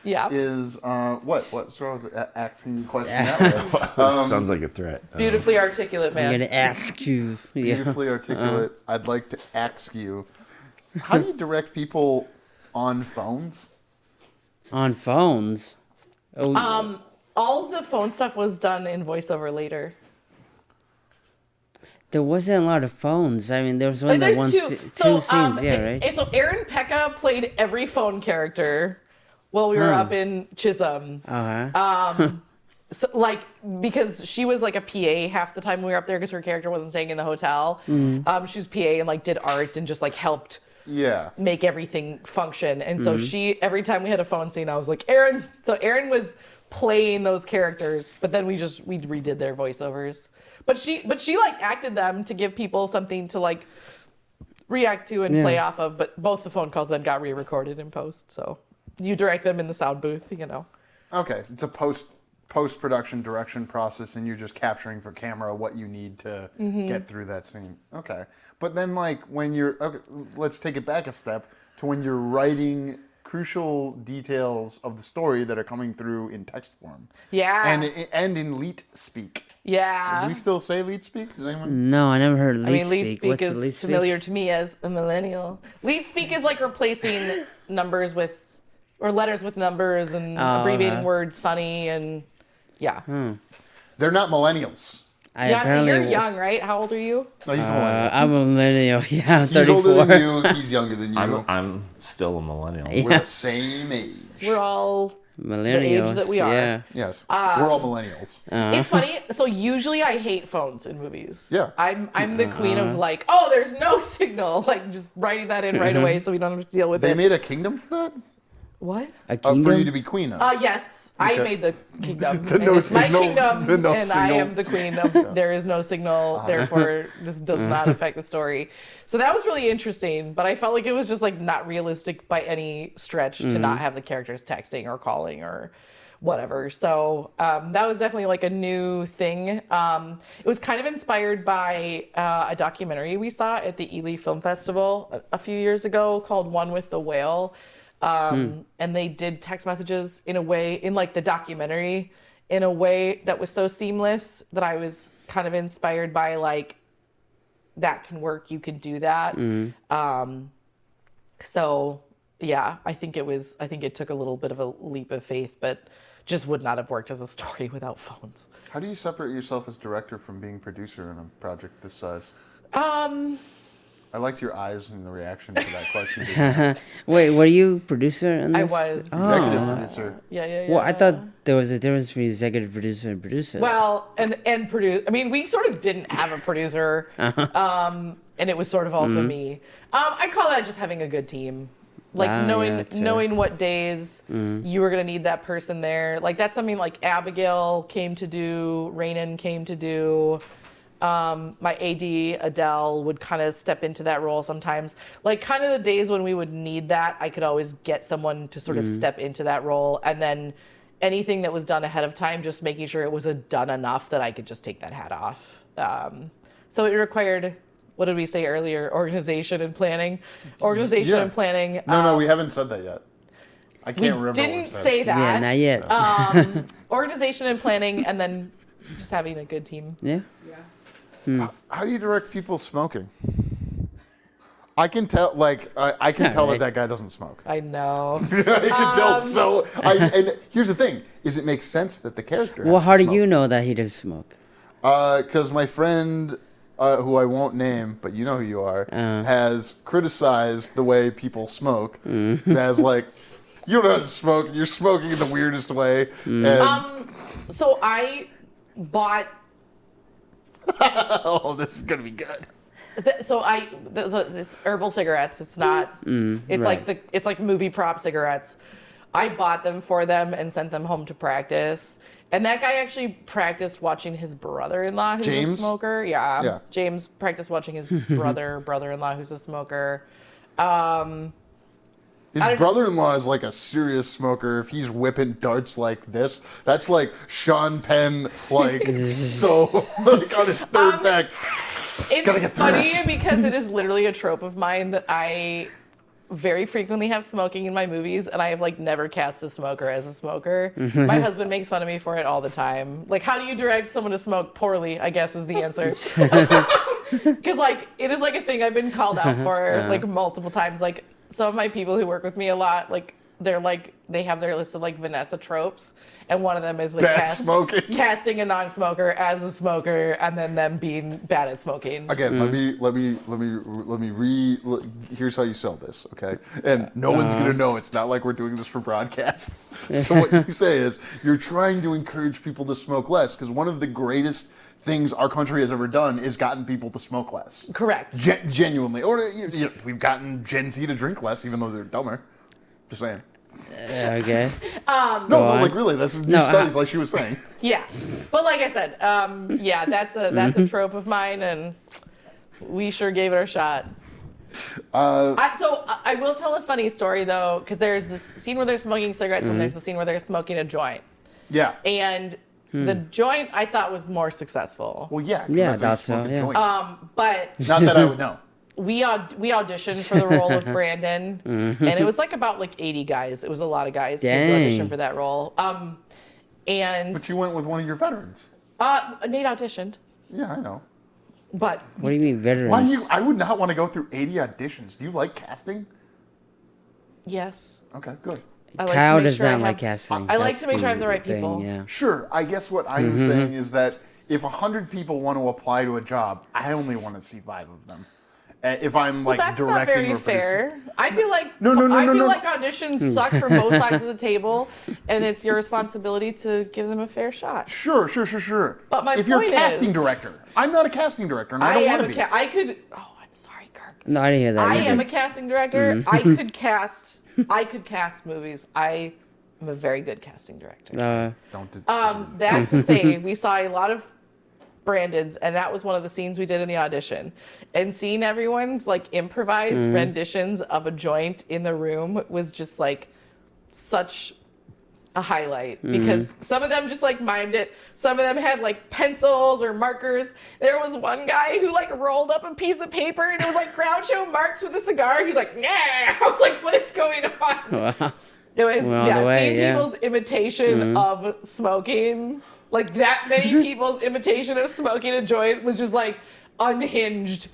Yeah. Is what's wrong with asking you a question that way? Sounds like a threat. Beautifully articulate, man. I'm gonna ask you. Beautifully articulate. I'd like to ask you, how do you direct people on phones? On phones. All of the phone stuff was done in voiceover later. There wasn't a lot of phones. I mean, there was only There's one two. two scenes, yeah, right? So Aaron Pekka played every phone character while we were up in Chisholm. Uh-huh. So, like, because she was like a PA half the time we were up there because her character wasn't staying in the hotel. She was PA and like did art and just like helped make everything function. And so every time we had a phone scene, I was like, Aaron. So Aaron was playing those characters, but then we redid their voiceovers. But she like acted them to give people something to like react to and play off of. But both the phone calls then got re-recorded in post. So you direct them in the sound booth, you know. Okay, it's a post-production direction process, and you're just capturing for camera what you need to get through that scene. Okay, but then like when you're let's take it back a step to when you're writing crucial details of the story that are coming through in text form. Yeah. And in leet speak. Yeah. Do we still say leet speak? Does anyone? No, I never heard leet speak. Leet speak What's is leet familiar speak? to me as a millennial. Leet speak is like replacing numbers with, or letters with numbers and abbreviating words funny and yeah. They're not millennials. So you're young, right? How old are you? No, he's a millennial. I'm a millennial. Yeah, I'm 34. He's older than you. He's younger than you. I'm still a millennial. We're the same age. We're all millennials. the age that we are. Yeah. Yes. We're all millennials. It's funny. So usually I hate phones in movies. Yeah. I'm the queen of like, oh, there's no signal. Like just writing that in right away so we don't have to deal with it. They made a kingdom for that? What? A kingdom? For you to be queen of. Yes. I made the kingdom. The And no it's my signal- kingdom, the no and I signal. am the queen of there is no signal, therefore this does not affect the story. So that was really interesting, but I felt like it was just like not realistic by any stretch to not have the characters texting or calling or whatever. So that was definitely like a new thing. It was kind of inspired by a documentary we saw at the Ely Film Festival a few years ago called One with the Whale. And they did text messages in a way, in like the documentary, in a way that was so seamless that I was kind of inspired by like, that can work, you can do that. So yeah, I think it took a little bit of a leap of faith, but just would not have worked as a story without phones. How do you separate yourself as director from being producer in a project this size? I liked your eyes and the reaction to that question. Wait, were you producer in this? I was. Executive producer. Yeah. Well, I thought there was a difference between executive producer and producer. Well, and produce. I mean, we sort of didn't have a producer, and it was sort of also me. I call that just having a good team, like knowing what days you were gonna need that person there. Like that's something like Abigail came to do, Rainan came to do. My AD Adele would kind of step into that role sometimes. Like kind of the days when we would need that, I could always get someone to sort of step into that role, and then anything that was done ahead of time, just making sure it was done enough that I could just take that hat off. So it required, what did we say earlier? Organization and planning. And planning. No, we haven't said that yet. I can't remember. Didn't what we said. say that. Yeah, not yet. Organization and planning, and then just having a good team. Yeah. How do you direct people smoking? I can tell, I can tell that guy doesn't smoke. I know. I can tell so. And here's the thing: is it makes sense that the character. Well, has how to do you smoke. know that he doesn't smoke? Because my friend, who I won't name, but you know who you are, has criticized the way people smoke. As like, you don't know how to smoke. You're smoking in the weirdest way. And, So I bought. oh, this is gonna be good. It's herbal cigarettes. It's not. It's right. it's like movie prop cigarettes. I bought them for them and sent them home to practice. And that guy actually practiced watching his brother-in-law, who's a smoker. Yeah. James practiced watching his brother-in-law, who's a smoker. His brother-in-law is like a serious smoker. If he's whipping darts like this, that's like Sean Penn, like so like on his third pack. It's funny because it is literally a trope of mine that I very frequently have smoking in my movies, and I have like never cast a smoker as a smoker. My husband makes fun of me for it all the time. Like, how do you direct someone to smoke poorly? I guess is the answer. Because like it is like a thing I've been called out for like multiple times. Like some of my people who work with me a lot, like they have their list of like Vanessa tropes, and one of them is like Bad smoking. casting a non-smoker as a smoker, and then them being bad at smoking. Again, let me here's how you sell this, okay? And no one's gonna know. It's not like we're doing this for broadcast. So what you say is you're trying to encourage people to smoke less, because one of the greatest things our country has ever done is gotten people to smoke less. Correct. Genuinely, or we've gotten Gen Z to drink less, even though they're dumber. Just saying. Okay. No, like really, that's new studies, like she was saying. Yeah, but like I said, yeah, that's a trope of mine, and we sure gave it our shot. I will tell a funny story though, because there's this scene where they're smoking cigarettes, and there's the scene where they're smoking a joint. Yeah. And the joint I thought was more successful. Well, yeah. Yeah, that's how you smoke a joint. But Not that I would know. we auditioned for the role of Brandon, and it was like about like 80 guys. It was a lot of guys who auditioned for that role. And But you went with one of your veterans. Nate auditioned, Yeah, I know. but What do you mean veterans? Why I would not want to go through 80 auditions. Do you like casting? yes, Okay, good. I like Kyle to make does sure not I like have. casting. I like That's to make sure I have the right thing, people. Yeah. Sure. I guess what I am saying is that if 100 people want to apply to a job, I only want to see 5 of them. If I'm like That's directing not very or producing. fair. I feel like I feel like auditions suck from both sides of the table, and it's your responsibility to give them a fair shot. Sure. But my if you're a point casting is- director, I'm not a casting director, and I don't want to be. I could. Oh, I'm sorry, Kirk. No, I didn't hear that. I either. am a casting director. I could cast. I could cast movies. I am a very good casting director. Don't. That to say, we saw a lot of Brandon's, and that was one of the scenes we did in the audition. And seeing everyone's like improvised renditions of a joint in the room was just like such a highlight, because some of them just like mimed it. Some of them had like pencils or markers. There was one guy who like rolled up a piece of paper, and it was like Groucho Marx with a cigar. He was like, "Nah." I was like, "What is going on?" Wow. It was Well, the way, seeing yeah. people's imitation of smoking, like that many people's imitation of smoking a joint was just like unhinged.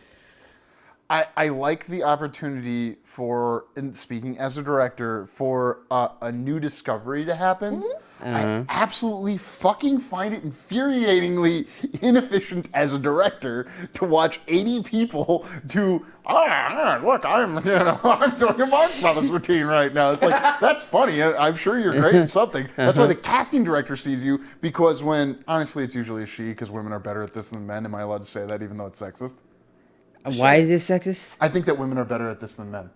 I like the opportunity for, and speaking as a director, for a new discovery to happen. I absolutely fucking find it infuriatingly inefficient as a director to watch 80 people do, look, I'm doing a Marx Brothers routine right now. It's like, that's funny. I'm sure you're great at something. That's why the casting director sees you, because honestly, it's usually a she, because women are better at this than men. Am I allowed to say that, even though it's sexist? Why is this sexist? I think that women are better at this than men.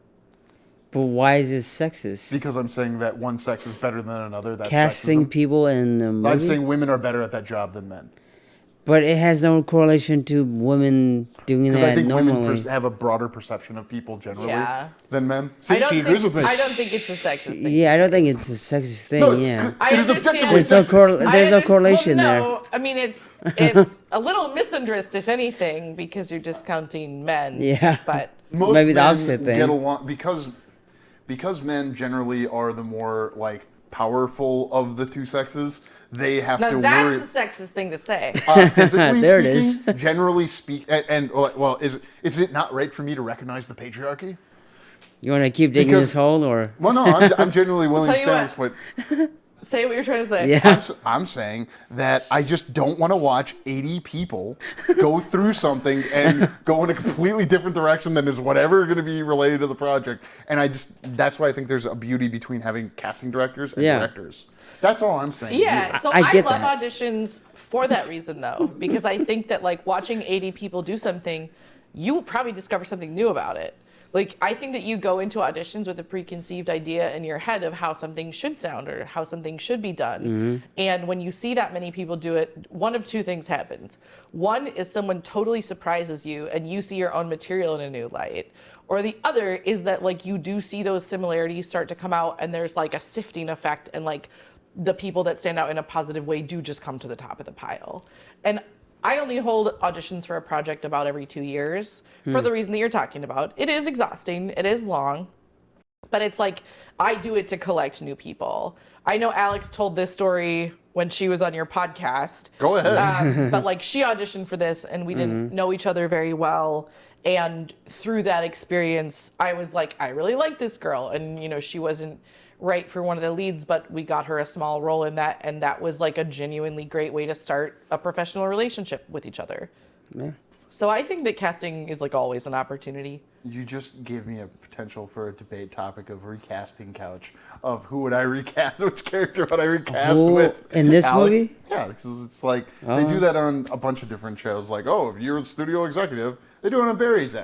But why is this sexist? Because I'm saying that one sex is better than another. That's Casting sexism. people in the movie? I'm saying women are better at that job than men. But it has no correlation to women doing Because that I think normally. women have a broader perception of people generally than men. I See, don't she agrees with me. think it's a sexist thing. Yeah, I don't think it's a sexist thing. No, it's, yeah. it is understand. objectively There's no sexist. there's no correlation there. No, I mean it's a little misandrist, if anything, because you're discounting men. Yeah. But Most Maybe the men opposite thing. get along because men generally are the more like powerful of the two sexes. They have now to that's worry. the sexist thing to say. Physically There it is. speaking, generally speak, well, is it not right for me to recognize the patriarchy? You want to keep digging Because- this hole, or Well, no, I'm genuinely willing to tell you stand on this point. Say what you're trying to say. yeah? I'm saying that I just don't want to watch 80 people go through something and go in a completely different direction than is whatever going to be related to the project. And that's why I think there's a beauty between having casting directors and Yeah. directors. That's all I'm saying. Yeah, so I I get love that. auditions for that reason, though, because I think that like watching 80 people do something, you will probably discover something new about it. Like, I think that you go into auditions with a preconceived idea in your head of how something should sound or how something should be done. And when you see that many people do it, one of two things happens. One is someone totally surprises you and you see your own material in a new light. Or the other is that like you do see those similarities start to come out and there's like a sifting effect, and like the people that stand out in a positive way do just come to the top of the pile. And I only hold auditions for a project about every 2 years for the reason that you're talking about. It is exhausting. It is long. But it's like I do it to collect new people. I know Alex told this story when she was on your podcast. Go ahead. But like she auditioned for this and we didn't know each other very well. And through that experience, I was like, I really like this girl. And, you know, she wasn't right for one of the leads, but we got her a small role in that, and that was like a genuinely great way to start a professional relationship with each other. Yeah. So I think that casting is like always an opportunity. You just gave me a potential for a debate topic of recasting couch of who would I recast, which character would I recast Who, with in this Alex? movie? Yeah, because it's like they do that on a bunch of different shows. Like, oh, if you're a studio executive, they do it on Barry's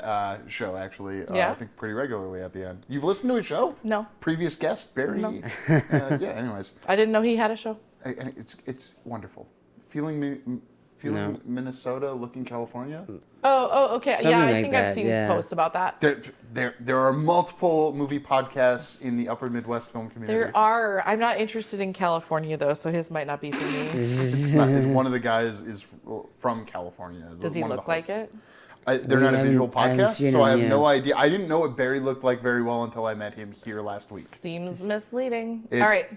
show actually. Yeah. I think pretty regularly at the end. You've listened to his show? No. Previous guest Barry. No. Yeah. Anyways, I didn't know he had a show. and it's wonderful. Feeling Minnesota, looking California. Oh, okay. Something yeah, I like think I've that, seen yeah. posts about that. There are multiple movie podcasts in the Upper Midwest film community. There are. I'm not interested in California though, so his might not be for me. It's not. One of the guys is from California. Does he one of look the like hosts. it? They're not a visual I haven't podcast, seen so I him, have yeah. no idea. I didn't know what Barry looked like very well until I met him here last week. Seems misleading. It- All right.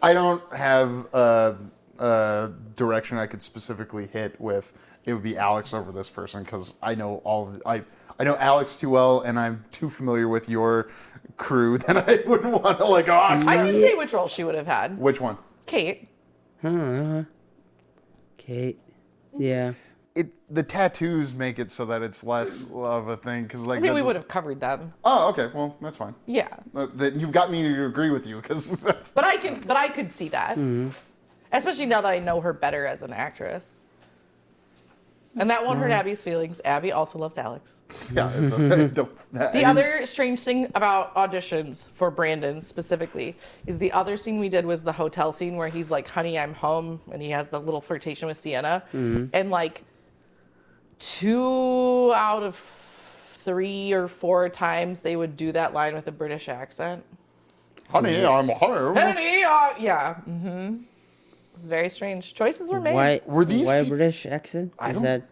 I don't have a direction I could specifically hit with. It would be Alex over this person because I know I know Alex too well, and I'm too familiar with your crew that I wouldn't want to like. Oh, I can say which role she would have had. which one? Kate. Kate. Yeah. The tattoos make it so that it's less of a thing because like I mean, we that's- would have covered them. Oh, okay. Well, that's fine. Yeah. Then you've got me to agree with you because But I could see that. Especially now that I know her better as an actress. And that won't hurt Abby's feelings. Abby also loves Alex. yeah. The other strange thing about auditions for Brandon specifically is the other scene we did was the hotel scene where he's like, honey, I'm home. And he has the little flirtation with Sienna. And like 2 out of 3 or 4 times they would do that line with a British accent. Honey, I'm home. Honey, yeah. It's very strange. Choices were made. Why British accent? I Is don't- that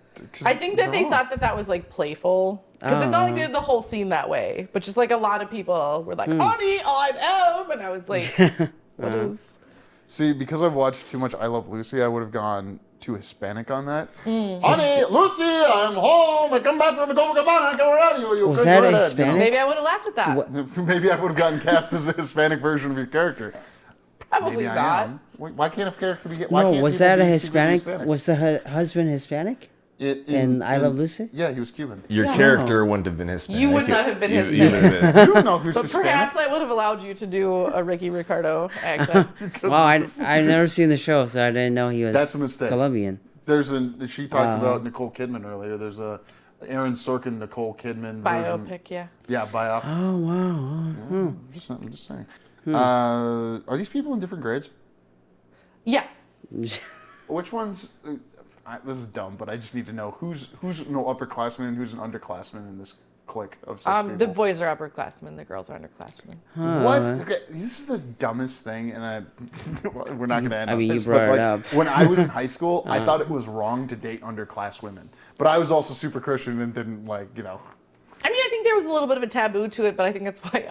I think that they thought that was like playful. Because it's not like they did the whole scene that way. But just like a lot of people were like, honey, I'm home. And I was like, what is... See, because I've watched too much I Love Lucy, I would have gone too Hispanic on that. Honey, Lucy, I'm home. I come back from the Copacabana. Go around you. Was that Hispanic? Maybe I would have laughed at that. Maybe I would have gotten cast as a Hispanic version of your character. Probably Maybe I not. am. Why can't a character be? Why No, can't was people that a be secretly Hispanic? Was the husband Hispanic? In I Love Lucy? Yeah, he was Cuban. Your character wouldn't have been Hispanic. You would not have been You Hispanic. would have been. You don't know who's But Hispanic. perhaps I would have allowed you to do a Ricky Ricardo accent. Well, I've never seen the show, so I didn't know he was That's a mistake. Colombian. She talked about Nicole Kidman earlier. There's a Aaron Sorkin, Nicole Kidman version. Biopic, yeah. Yeah, biopic. Oh, wow. I'm just saying. Are these people in different grades? Yeah. Which ones? This is dumb, but I just need to know who's no upperclassman and who's an underclassman in this clique of 6 people. The boys are upperclassmen, the girls are underclassmen. What? Okay, this is the dumbest thing, and we're not going to end I on mean, you this. brought But it up. when I was in high school, I thought it was wrong to date underclass women, but I was also super Christian and didn't I mean, I think there was a little bit of a taboo to it, but I think that's why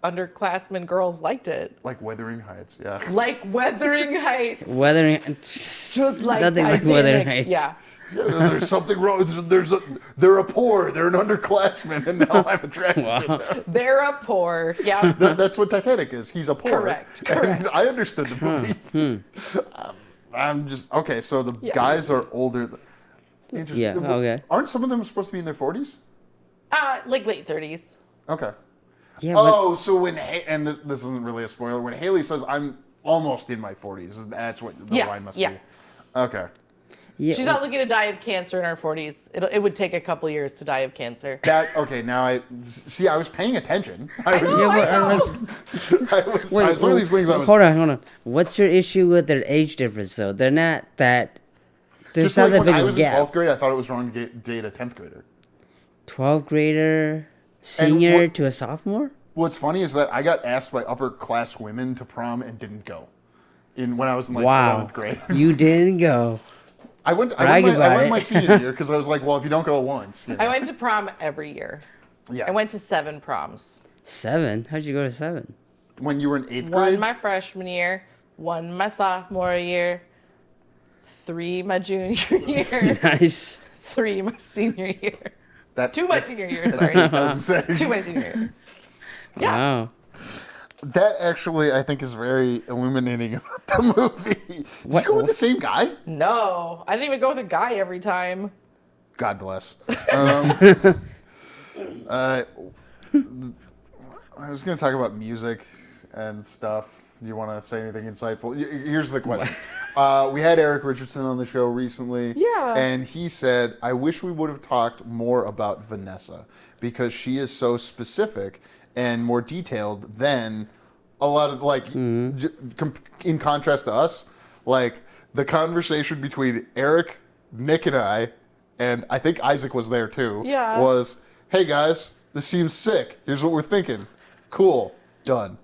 underclassmen girls liked it. like Wuthering Heights. Yeah. Like Wuthering Heights. Wuthering. Just like Nothing like Titanic. Wuthering Heights. Yeah. There's something wrong. They're a poor. They're an underclassman, and now I'm attracted to them. They're a poor. Yeah. That's what Titanic is. He's a poor. Correct. And I understood the movie. I'm just okay. So the guys are older. Interesting. Yeah, okay. Aren't some of them supposed to be in their 40s? Like late 30s. Okay. Yeah, but Oh, so when and this isn't really a spoiler. When Haley says I'm almost in my 40s, that's what the line must be. Okay. yeah, She's not looking to die of cancer in her 40s. It would take a couple years to die of cancer. Now I see. I was paying attention. I was. Yeah, but I was some of these things. I was Hold on. What's your issue with their age difference, though? They're not that. There's just not like that when big I of a was in gap. 12th grade. I thought it was wrong to date a 10th grader. 12th grader, senior what- to a sophomore? What's funny is that I got asked by upper class women to prom and didn't go. When I was in like Wow. 11th grade. You didn't go. I went Brag about my it. senior year because I was like, well, if you don't go once, you know. I went to prom every year. Yeah. I went to 7 proms. 7? How'd you go to 7? When you were in 8th One grade. my freshman year, 1 my sophomore year, 3 my junior year, Nice. 3 my senior year. That 2 my that's- senior year, that's sorry. what I was saying. 2 my senior year. Yeah. Wow. That actually, I think, is very illuminating about the movie. Did you go with the same guy? No, I didn't even go with a guy every time. God bless. I was going to talk about music and stuff. You want to say anything insightful? Here's the question. We had Eric Richardson on the show recently. Yeah. And he said, I wish we would have talked more about Vanessa because she is so specific and more detailed than a lot of, like, in contrast to us, like, the conversation between Eric, Nick, and I think Isaac was there too, was, hey guys, this seems sick. Here's what we're thinking. Cool. Done.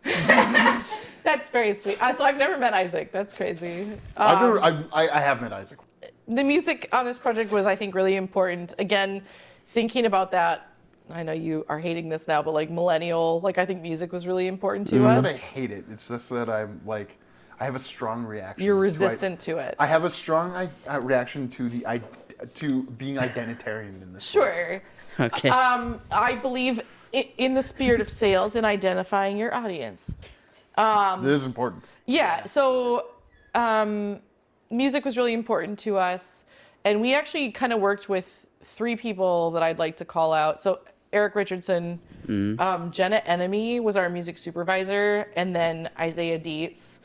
That's very sweet. So I've never met Isaac. That's crazy. I have met Isaac. The music on this project was, I think, really important. Again, thinking about that, I know you are hating this now, but like millennial, like I think music was really important to us. Not that I hate it. It's just that I'm like, I have a strong reaction. You're resistant to it. I have a strong reaction to to being identitarian in this. Sure. Okay. I believe in the spirit of sales and identifying your audience. This is important. Yeah. So music was really important to us, and we actually kind of worked with 3 people that I'd like to call out. So Eric Richardson, Jenna Enemy was our music supervisor, and then Isaiah Dietz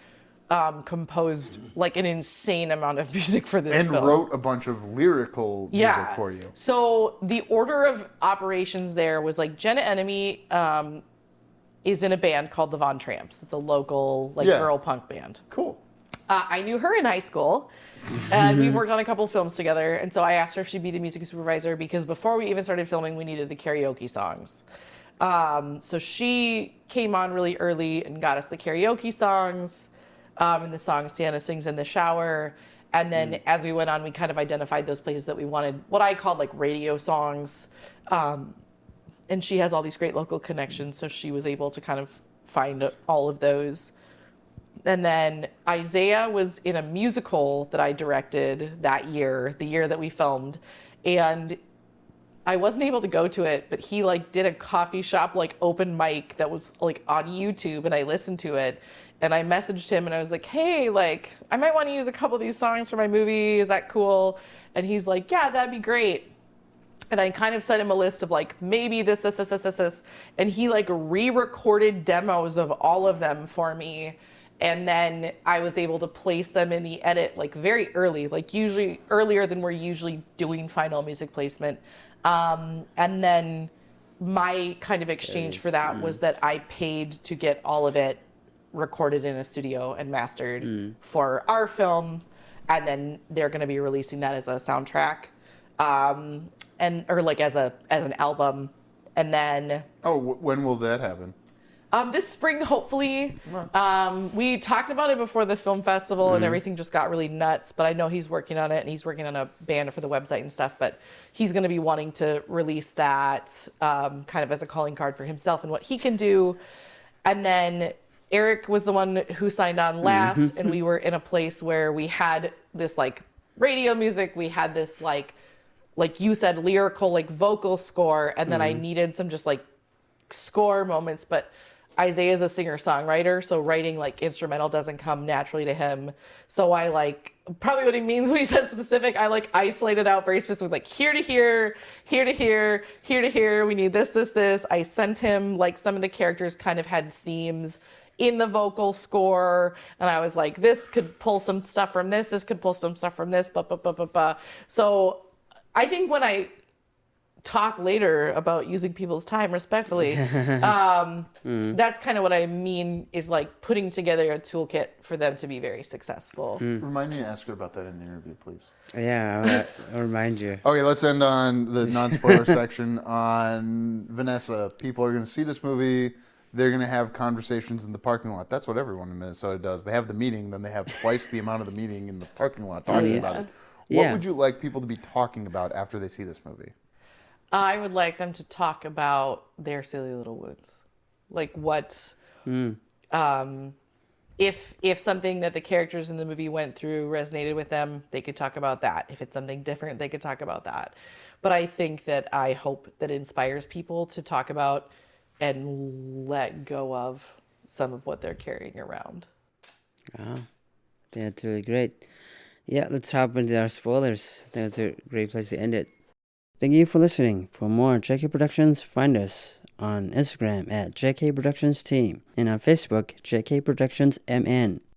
composed like an insane amount of music for this film. And wrote a bunch of lyrical music for you. So the order of operations there was like Jenna Enemy is in a band called the Von Tramps. It's a local girl punk band. Cool. I knew her in high school, and we've worked on a couple films together. And so I asked her if she'd be the music supervisor because before we even started filming, we needed the karaoke songs. So she came on really early and got us the karaoke songs. And the song Sienna sings in the shower. And then as we went on, we kind of identified those places that we wanted, what I called like radio songs. And she has all these great local connections, so she was able to kind of find all of those. And then Isaiah was in a musical that I directed that year, the year that we filmed. And I wasn't able to go to it, but he like did a coffee shop like open mic that was like on YouTube, and I listened to it. And I messaged him and I was like, hey, like, I might want to use a couple of these songs for my movie. Is that cool? And he's like, yeah, that'd be great. And I kind of sent him a list of like, maybe this. And he like re-recorded demos of all of them for me. And then I was able to place them in the edit like very early, like usually earlier than we're usually doing final music placement. And then my kind of exchange for that was that I paid to get all of it recorded in a studio and mastered for our film, and then they're going to be releasing that as a soundtrack, or like as an album, and then when will that happen? This spring, hopefully. We talked about it before the film festival, and everything just got really nuts. But I know he's working on it, and he's working on a banner for the website and stuff. But he's going to be wanting to release that kind of as a calling card for himself and what he can do, and then Eric was the one who signed on last, and we were in a place where we had this like radio music, we had this like you said, lyrical like vocal score, and then I needed some just like score moments. But Isaiah's a singer-songwriter, so writing like instrumental doesn't come naturally to him. So I like probably what he means when he says specific, I like isolated out very specific, like here to here, here to here, here to here. We need this. I sent him like some of the characters kind of had themes in the vocal score, and I was like, this could pull some stuff from this could pull some stuff from this, So I think when I talk later about using people's time respectfully, that's kind of what I mean, is like putting together a toolkit for them to be very successful. Remind me to ask her about that in the interview, please. Yeah, I'll remind you. Okay, let's end on the non-spoiler section on Vanessa. People are going to see this movie. They're going to have conversations in the parking lot. That's what everyone in Minnesota does. They have the meeting, then they have twice the amount of the meeting in the parking lot talking about it. What would you like people to be talking about after they see this movie? I would like them to talk about their silly little wounds. Like what, if something that the characters in the movie went through resonated with them, they could talk about that. If it's something different, they could talk about that. But I think that I hope that inspires people to talk about and let go of some of what they're carrying around. Wow. That's really great. Yeah, let's hop into our spoilers. That's a great place to end it. Thank you for listening. For more JK Productions, find us on Instagram at JK Productions Team and on Facebook, JK Productions MN.